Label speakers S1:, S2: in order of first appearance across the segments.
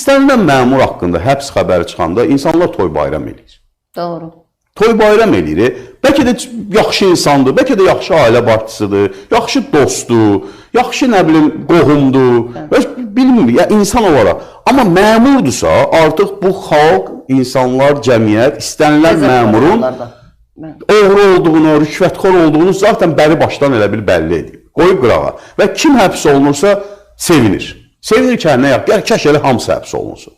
S1: istənilən məmur haqqında həbs xəbəri çıxanda insanlar toy bayram edir.
S2: Doğru.
S1: Toy bayram edir. Bəlkə də yaxşı insandır, bəlkə də yaxşı ailə başçısıdır, yaxşı dostdur, yaxşı nə bilim qohumdur. Bilmiyorum ya insan olaraq. Amma məmurdursa artıq bu xalq, insanlar, cəmiyyət istənilən məmurun oğru olduğunu, rüşvətxor olduğunu zaten bəri başdan elə bil bəlli edib. Qoyub qırağa. Və kim həbs olunursa sevinir. Sevinir ki, nə yap? Kəş elə hamısı həbs olunsun.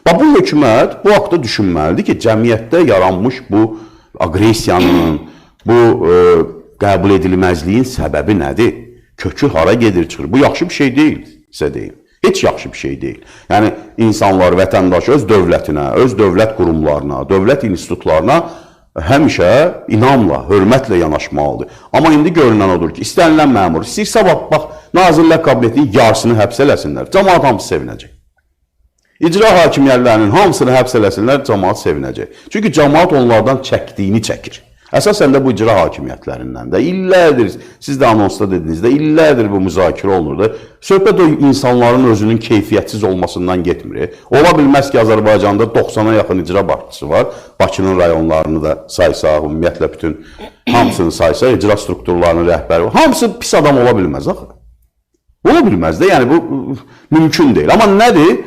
S1: Bu hökumət bu haqda düşünməlidir ki, cəmiyyətdə yaranmış bu agresiyanın, bu qəbul edilməzliyin səbəbi nədir? Kökü hara gedir, çıxır? Bu yaxşı bir şey deyil, sizə deyim. Heç yaxşı bir şey deyil. Yəni, insanlar, vətəndaş öz dövlətinə, öz dövlət qurumlarına, dövlət institutlarına həmişə inamla, hörmətlə yanaşmalıdır. Amma indi görünən odur ki, istənilən məmur, istəyirsə bax, Nazirlər Kabinetinin yarısını həbs eləsinlər, cəmaat hamısı sevinəcək. İcra hakimiyyətlərinin hamısını həbs eləsinlər, cəmaat sevinəcək. Çünki cəmaat onlardan çəkdiyini çəkir. Əsasən də bu icra hakimiyyətlərindən də illərdir, siz də anonsda dedinizdə, illərdir bu müzakirə olunurdu. Söhbət o insanların özünün keyfiyyətsiz olmasından getmir. Ola bilməz ki, Azərbaycanda 90'a yaxın icra başçısı var. Bakının rayonlarını da saysaq, ümumiyyətlə bütün hamısını saysaq, icra strukturlarının rəhbəri var. Hamısı pis adam ola bilməz axı. Ola bilməz də, yəni bu mümkün deyil. Amma nədir?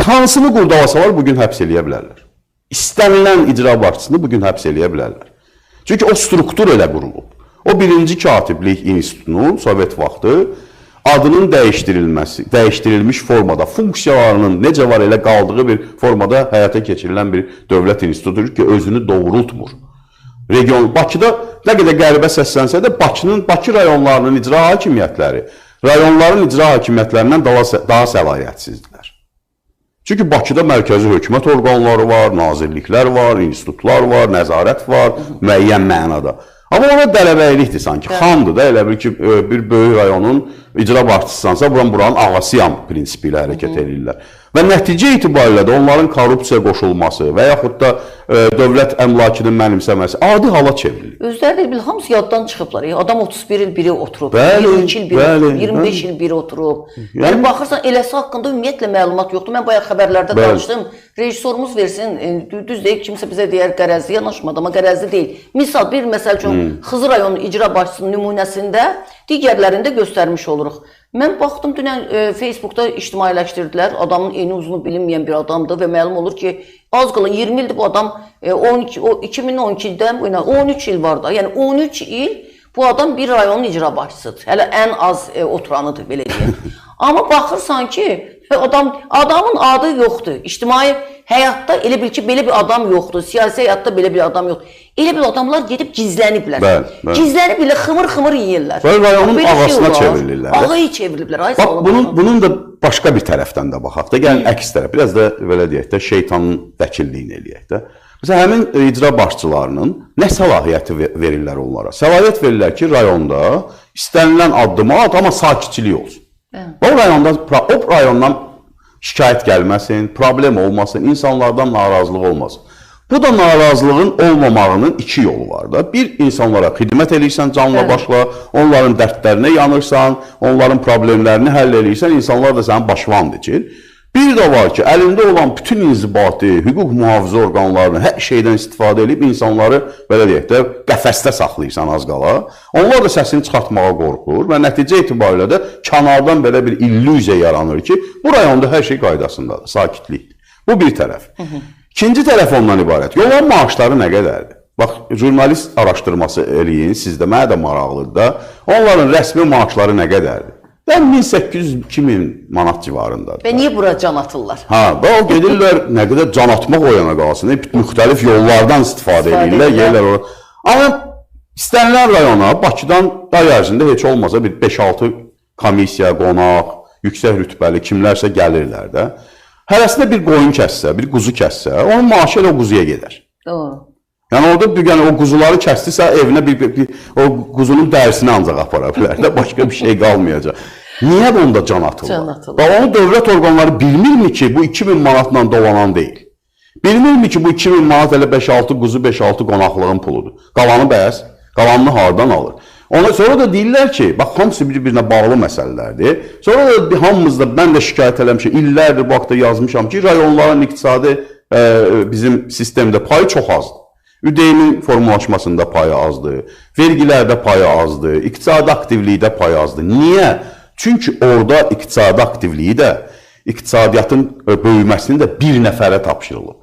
S1: Hansını qurdalasalar bugün həbs eləyə bilərlər. İstənilən icra başçısını bugün həbs eləyə bilərlər. Çünki o struktur elə qurulub. O birinci katiblik institutunun Sovet vaxtı adının dəyişdirilmiş formada, funksiyalarının necə var elə qaldığı bir formada həyata keçirilən bir dövlət institutudur ki, özünü doğrultmur. Bakıda nə qədər qəribə səslənsə də Bakı rayonlarının icra hakimiyyətləri rayonların icra hakimiyyətlərindən daha səlahiyyətsizdirlər. Çünki Bakıda mərkəzi hökumət orqanları var, nazirliklər var, institutlar var, nəzarət var, müəyyən mənada. Amma ona dələbəylikdir sanki, xamdır da, elə bir ki, bir böyük rayonun icra başçısısansa, buranın ağasıyam prinsipi ilə hərəkət edirlər. Və nəticə itibarilə də onların korrupsiya qoşulması və yaxud da dövlət əmlakının mənimsəməsi adi hala çevrilir.
S2: Özləri də hamısı yaddan çıxıblar. Adam 31 il biri oturub, 22 il biri oturub, 25 il biri oturub. Yəni, baxırsan, eləsi haqqında ümumiyyətlə məlumat yoxdur. Mən bayaq xəbərlərdə danışdım. Rejissorumuz versin, düz deyib, kimsə bizə deyər qərəzli yanaşmadı, amma qərəzli deyil. Misal, bir məsəl üçün, Xızı rayonu icra başçısının nümunəsində digərlərində göstərmiş oluruq. Mən baxdım, dünən Facebookda ictimailəşdirdilər, adamın eni uzunu bilinməyən bir adamdır və məlum olur ki, az qalan 20 ildir bu adam, 2012-dən bu yana 13 il var da, yəni 13 il bu adam bir rayonun icra başçısıdır. Hələ ən az oturanıdır, belə deyək. Amma baxırsan ki, adamın adı yoxdur. İctimai həyatda elə bil ki, belə bir adam yoxdur. Siyasi həyatda belə bir adam yoxdur. Elə bir adamlar gedib gizləniblər. Gizlənib ilə xımır yeyirlər.
S1: Rayonun ağasına çevrilirlər.
S2: Ağayı çeviriblər.
S1: Bunun da başqa bir tərəfdən də baxaq da. Gəlin əks tərəf. Biraz da belə deyək də, şeytanın vəkilliyini eləyək də. Məsələn, həmin icra başçılarının nə səlahiyyəti verirlər onlara? Səlahiyyət verirlər ki, rayonda istənilən addımı at, amma sakitçilik olsun. O rayondan şikayət gəlməsin, problem olmasın, insanlardan narazılıq olmasın. Bu da narazılığın olmamağının iki yolu var da. Bir, insanlara xidmət edirsən canla başla, onların dərdlərinə yanırsan, onların problemlərini həll edirsən, insanlar da sənin başvan dikir. Bir də var ki, əlində olan bütün inzibati, hüquq mühafizə orqanlarını hər şeydən istifadə edib insanları, belə deyək də, qəfəsdə saxlayırsan az qala. Onlar da səsini çıxartmağa qorxur və nəticə itibarilə də kənardan belə bir illüziya yaranır ki, bu rayonda hər şey qaydasındadır, sakitlikdir. Bu bir tərəf. İkinci tərəf ondan ibarət. Yolların maaşları nə qədərdir? Bax, jurnalist araşdırması eləyin, sizdə mənə də maraqlıdır da, onların rəsmi maaşları nə qədərdir? 1800-2000 manat civarındadır.
S2: Və niyə bura can atırlar?
S1: O gedirlər, nə qədər can atmaq o yana qalsın, müxtəlif yollardan istifadə edirlər. Amma istənilən rayona, Bakıdan ay ərzində heç olmasa bir 5-6 komissiya, qonaq, yüksək rütbəli kimlərsə gəlirlər də. Hərəsində bir qoyun kəssə, bir quzu kəssə, onun maaşı elə o quzuya gedər.
S2: Doğru.
S1: Yəni orada o quzuları kəsdirsə, evinə o quzunun dərisini ancaq apara bilər də, başqa bir şey qalmayacaq. Niyə bunda can atırlar? Onu dövlət orqanları bilmirmi ki, bu 2000 manatla dolanan deyil? Bilmirmi ki, bu 2000 manat elə 5-6 quzu, 5-6 qonaqlığın puludur? Qalanı bəs, qalanını hardan alır? Ona sonra da deyirlər ki, bax hamısı bir-birinə bağlı məsələlərdir. Sonra da hamımızda mən də şikayət eləmişəm, illərdir bu haqda yazmışam ki, rayonların iqtisadi bizim sistemdə payı çox azdır. ÜDM-in formalaşmasında payı azdır, vergilərdə payı azdır, iqtisadi aktivlikdə payı azdır. Niyə? Çünki orada iqtisadi aktivliyi də, iqtisadiyyatın böyüməsini də bir nəfərə tapşırılıb.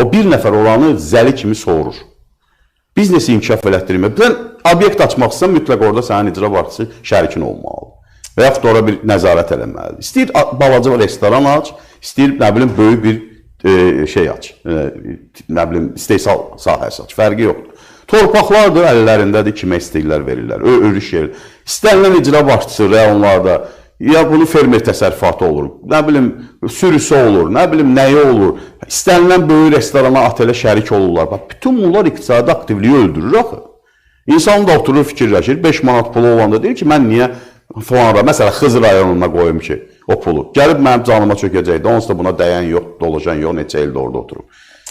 S1: O bir nəfər oranı zəli kimi soğurur. Biznesi inkişaf elətdirmək. Sən obyekt açmaq istəsən, mütləq orada sənin icra başçısı şərikin olmalıdır. Və yaxud da ora bir nəzarət eləməlidir. İstəyir balaca restoran aç, istəyir böyük bir şey aç, istehsal sahəsi aç, fərqi yoxdur. Torpaqlardır, əllərindədir, kimə istəyirlər verirlər, örüş yer. İstənilən icra başçısı rayonlarda, ya bunu fermer təsərrüfatı olur, sürüsü olur, nəyi olur, istənilən böyük restorana, otelə şərik olurlar. Bütün bunlar iqtisadi aktivliyi öldürür axı. İnsan da oturur, fikirləşir, 5 manat pulu olanda deyir ki, mən niyə falan, məsələn, Xızı rayonuna qoyum ki, o pulu. Gəlib mənim canıma çökəcəkdir, onsuz da buna dəyən yox, dolaşan yox, neçə ildə orada oturub.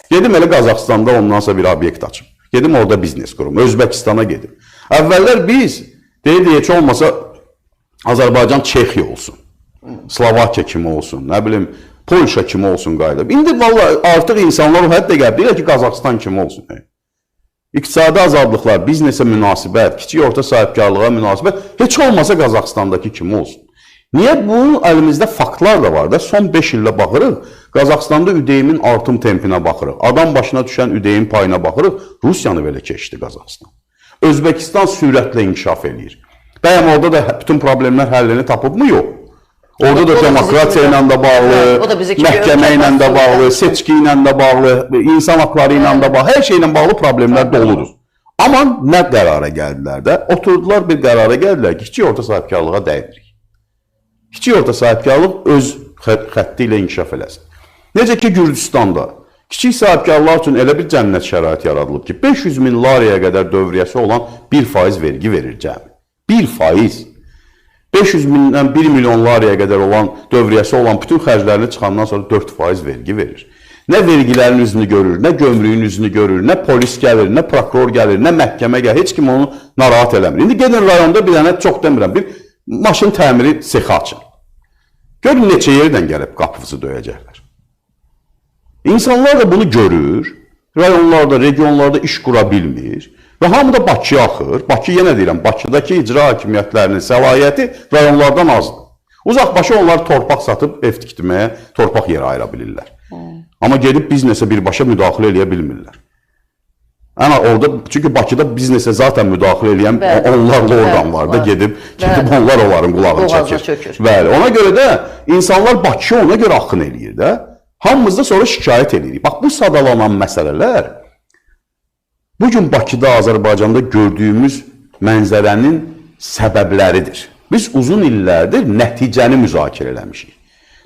S1: Gedim elə Qazaxstanda ondansa bir obyekt açım. Gedim orada biznes kurum, Özbəkistana gedim. Əvvəllər biz, deyirdik, heç olmasa Azərbaycan Çexiya olsun, Slovakiya kimi olsun, Polşa kimi olsun qayda. İndi vallahi artıq insanlar o həddə gəlib, deyirlər ki, Qazaxstan kimi olsun. İqtisadi azadlıqlar, biznesə münasibət, kiçik orta sahibkarlığa münasibət, heç olmasa Qazaxstandakı kimi olsun. Niyə? Bunun əlimizdə faktlar da var da, son 5 ildə baxırıq, Qazaxstanda ÜDM-in artım tempinə baxırıq, adam başına düşən ÜDM payına baxırıq, Rusiyanı belə keçdi Qazaxstan. Özbəkistan sürətlə inkişaf edir. Bəyəm orada da bütün problemlər həllini tapıbmı? Yox. Orada da demokratiya ilə də bağlı, məhkəmə ilə də bağlı, seçki ilə də bağlı, insan haqları ilə də bağlı, hər şey ilə bağlı problemlər doludur. Amma nə qərara gəldilər də? Oturdular bir qərara gəldilər ki, kiçik orta sahibkarlığa dəymirik. Kiçik orta sahibkarlıq öz xətti ilə inkişaf eləsin. Necə ki, Gürcüstanda kiçik sahibkarlar üçün elə bir cənnət şərait yaradılıb ki, 500 min lariyaya qədər dövriyyəsi olan 1% vergi verir cəmi. 1%. 500 mindən 1 milyon lariyaya qədər olan dövriyyəsi olan bütün xərclərini çıxandan sonra 4% vergi verir. Nə vergilərin üzünü görür, nə gömrüyün üzünü görür, nə polis gəlir, nə prokuror gəlir, nə məhkəmə gəlir, heç kim onu narahat eləmir. İndi gedin rayonda bir dənə, çox demirəm, bir maşın təmiri sexi açın. Görün neçə yerdən gəlib qapınızı döyəcəklər. İnsanlar da bunu görür, rayonlarda, regionlarda iş qura bilmir. Və hamı da Bakıya axır. Bakı, yenə deyirəm, Bakıdakı icra hakimiyyətlərinin səlahiyyəti rayonlardan azdır. Uzaqbaşı onlar torpaq satıb ev tikdirməyə, torpaq yeri ayıra bilirlər. Amma gedib biznesə birbaşa müdaxilə eləyə bilmirlər. Çünki Bakıda biznesə zaten müdaxilə eləyən onlarla oradan var da, gedib onlar onların qulağını çəkir. Ona görə də insanlar Bakıya ona görə axın eləyir də. Hamımız da sonra şikayət edirik. Bax, bu sadalanan məsələlər bugün Bakıda, Azərbaycanda gördüyümüz mənzərənin səbəbləridir. Biz uzun illərdir nəticəni müzakirə eləmişik.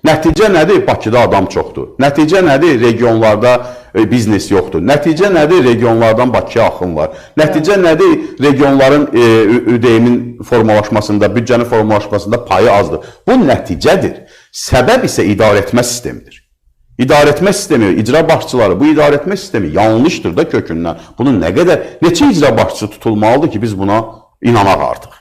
S1: Nəticə nədir? Bakıda adam çoxdur. Nəticə nədir? Regionlarda biznes yoxdur. Nəticə nədir? Regionlardan Bakıya axın var. Nəticə nədir? Regionların ÜDM-in formalaşmasında, büdcənin formalaşmasında payı azdır. Bu nəticədir. Səbəb isə idarəetmə sistemidir. İdarəetmə sistemi, icra başçıları, bu idarəetmə sistemi yanlışdır da kökündən. Bunun nə qədər, neçə icra başçısı tutulmalıdır ki, biz buna inanaq artıq.